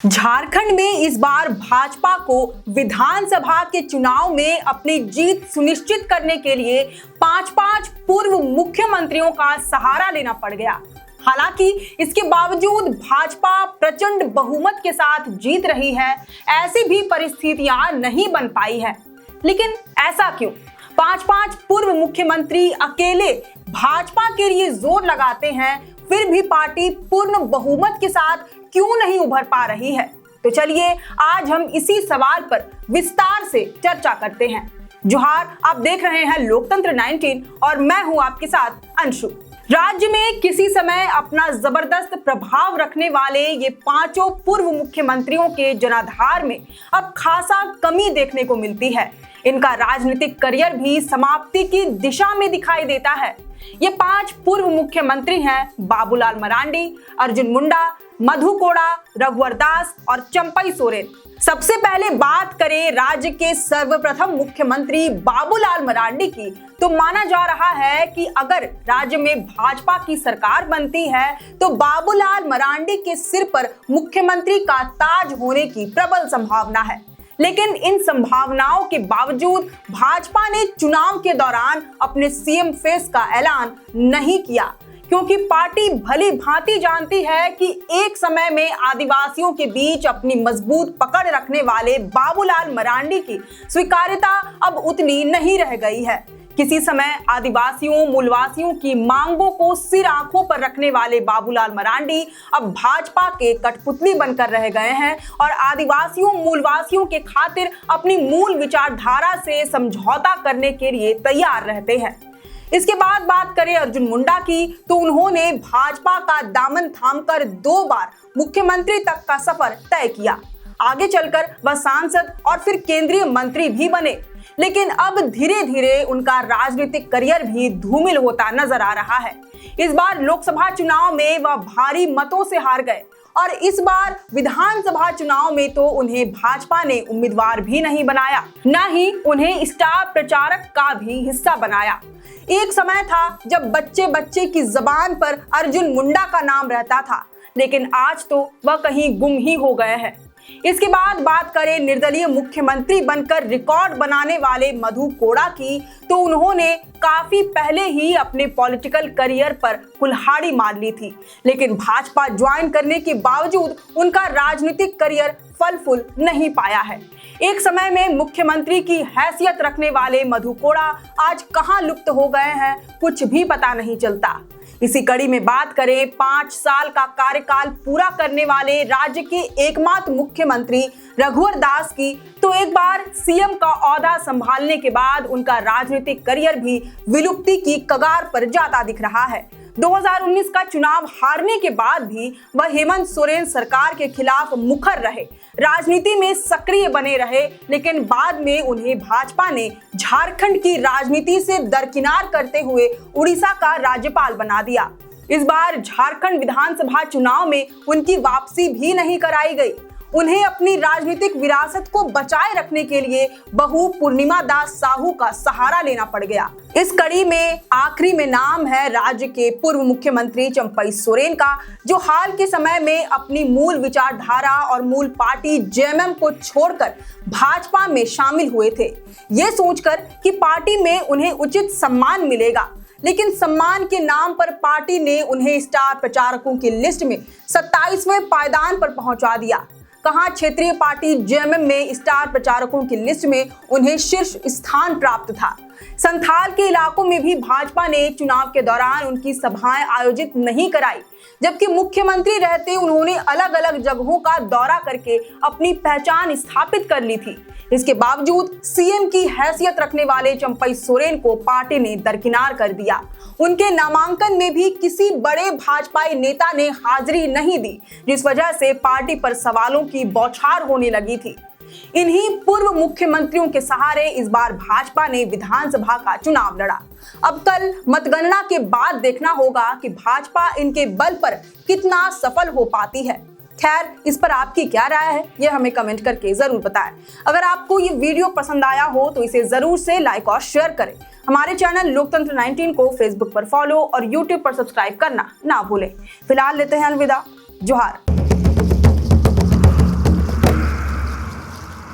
झारखंड में इस बार भाजपा को विधानसभा के चुनाव में अपनी जीत सुनिश्चित करने के लिए पांच पूर्व मुख्यमंत्रियों का सहारा लेना पड़ गया। हालांकि इसके बावजूद भाजपा प्रचंड बहुमत के साथ जीत रही है, ऐसी भी परिस्थितियां नहीं बन पाई है। लेकिन ऐसा क्यों? पांच पूर्व मुख्यमंत्री अकेले भाजपा के लिए जोर लगाते हैं, फिर भी पार्टी पूर्ण बहुमत के साथ क्यों नहीं उभर पा रही है? तो चलिए आज हम इसी सवाल पर विस्तार से चर्चा करते हैं। जोहार, आप देख रहे हैं लोकतंत्र 19 और मैं हूं आपके साथ अंशु। राज्य में किसी समय अपना जबरदस्त प्रभाव रखने वाले ये पांचों पूर्व मुख्यमंत्रियों के जनाधार में अब खासा कमी देखने को मिलती है। इनका राजनीतिक करियर भी समाप्ति की दिशा में दिखाई देता है। ये पांच पूर्व मुख्यमंत्री हैं बाबूलाल मरांडी, अर्जुन मुंडा, मधु कोड़ा, रघुवर दास और चंपई सोरेन। सबसे पहले बात करें राज्य के सर्वप्रथम मुख्यमंत्री बाबूलाल मरांडी की, तो माना जा रहा है कि अगर राज्य में भाजपा की सरकार बनती है तो बाबूलाल मरांडी के सिर पर मुख्यमंत्री का ताज होने की प्रबल संभावना है। लेकिन इन संभावनाओं के बावजूद भाजपा ने चुनाव के दौरान अपने सीएम फेस का ऐलान नहीं किया, क्योंकि पार्टी भली भांति जानती है कि एक समय में आदिवासियों के बीच अपनी मजबूत पकड़ रखने वाले बाबूलाल मरांडी की स्वीकार्यता अब उतनी नहीं रह गई है। किसी समय आदिवासियों मूलवासियों की मांगों को सिर आंखों पर रखने वाले बाबूलाल मरांडी अब भाजपा के कठपुतली बनकर रह गए हैं और आदिवासियों मूलवासियों के खातिर अपनी मूल विचारधारा से समझौता करने के लिए तैयार रहते हैं। इसके बाद बात करें अर्जुन मुंडा की, तो उन्होंने भाजपा का दामन थामकर 2 बार मुख्यमंत्री तक का सफर तय किया। आगे चलकर वह सांसद और फिर केंद्रीय मंत्री भी बने। लेकिन अब धीरे धीरे उनका राजनीतिक करियर भी धूमिल होता नजर आ रहा है। इस बार लोकसभा चुनाव में वह भारी मतों से हार गए और इस बार विधानसभा चुनाव में तो उन्हें भाजपा ने उम्मीदवार भी नहीं बनाया, न ही उन्हें स्टार प्रचारक का भी हिस्सा बनाया। एक समय था जब बच्चे बच्चे की जबान पर अर्जुन मुंडा का नाम रहता था, लेकिन आज तो वह कहीं गुम ही हो गए हैं। इसके बाद बात करें निर्दलीय मुख्यमंत्री बनकर रिकॉर्ड बनाने वाले मधु कोड़ा की, तो उन्होंने काफी पहले ही अपने पॉलिटिकल करियर पर कुल्हाड़ी मार ली थी। लेकिन भाजपा ज्वाइन करने के बावजूद उनका राजनीतिक करियर फल फूल नहीं पाया है। एक समय में मुख्यमंत्री की हैसियत रखने वाले मधु कोड़ा आज कहां लुप्त हो गए हैं, कुछ भी पता नहीं चलता। इसी कड़ी में बात करें 5 साल का कार्यकाल पूरा करने वाले राज्य के एकमात्र मुख्यमंत्री रघुवर दास की, तो एक बार सीएम का ओहदा संभालने के बाद उनका राजनीतिक करियर भी विलुप्ति की कगार पर जाता दिख रहा है। 2019 का चुनाव हारने के बाद भी वह हेमंत सोरेन सरकार के खिलाफ मुखर रहे, राजनीति में सक्रिय बने रहे, लेकिन बाद में उन्हें भाजपा ने झारखंड की राजनीति से दरकिनार करते हुए उड़ीसा का राज्यपाल बना दिया। इस बार झारखंड विधानसभा चुनाव में उनकी वापसी भी नहीं कराई गई। उन्हें अपनी राजनीतिक विरासत को बचाए रखने के लिए बहू पूर्णिमा दास साहू का सहारा लेना पड़ गया। इस कड़ी में आखिरी में नाम है राज्य के पूर्व मुख्यमंत्री चंपई सोरेन का, जो हाल के समय में अपनी मूल विचारधारा और मूल पार्टी जेएमएम को छोड़कर भाजपा में शामिल हुए थे, ये सोचकर कि पार्टी में उन्हें उचित सम्मान मिलेगा। लेकिन सम्मान के नाम पर पार्टी ने उन्हें स्टार प्रचारकों की लिस्ट में 27वें पायदान पर पहुंचा दिया। कहां क्षेत्रीय पार्टी जेएमएम में स्टार प्रचारकों की लिस्ट में उन्हें शीर्ष स्थान प्राप्त था। संथाल के इलाकों में भी भाजपा ने चुनाव के दौरान उनकी सभाएं आयोजित नहीं कराई, जबकि मुख्यमंत्री रहते उन्होंने अलग अलग जगहों का दौरा करके अपनी पहचान स्थापित कर ली थी। इसके बावजूद सीएम की हैसियत रखने वाले चंपई सोरेन को पार्टी ने दरकिनार कर दिया। उनके नामांकन में भी किसी बड़े भाजपाई नेता ने हाजिरी नहीं दी, जिस वजह से पार्टी पर सवालों की बौछार होने लगी थी। इन्हीं पूर्व मुख्यमंत्रियों के सहारे इस बार भाजपा ने विधानसभा का चुनाव लड़ा। अब कल मतगणना के बाद देखना होगा कि भाजपा इनके बल पर कितना सफल हो पाती है। खैर, इस पर आपकी क्या राय है, ये हमें कमेंट करके जरूर बताएं। अगर आपको ये वीडियो पसंद आया हो तो इसे जरूर से लाइक और शेयर करें। हमारे चैनल लोकतंत्र 19 को फेसबुक पर फॉलो और यूट्यूब पर सब्सक्राइब करना ना भूलें। फिलहाल लेते हैं अलविदा। जोहार।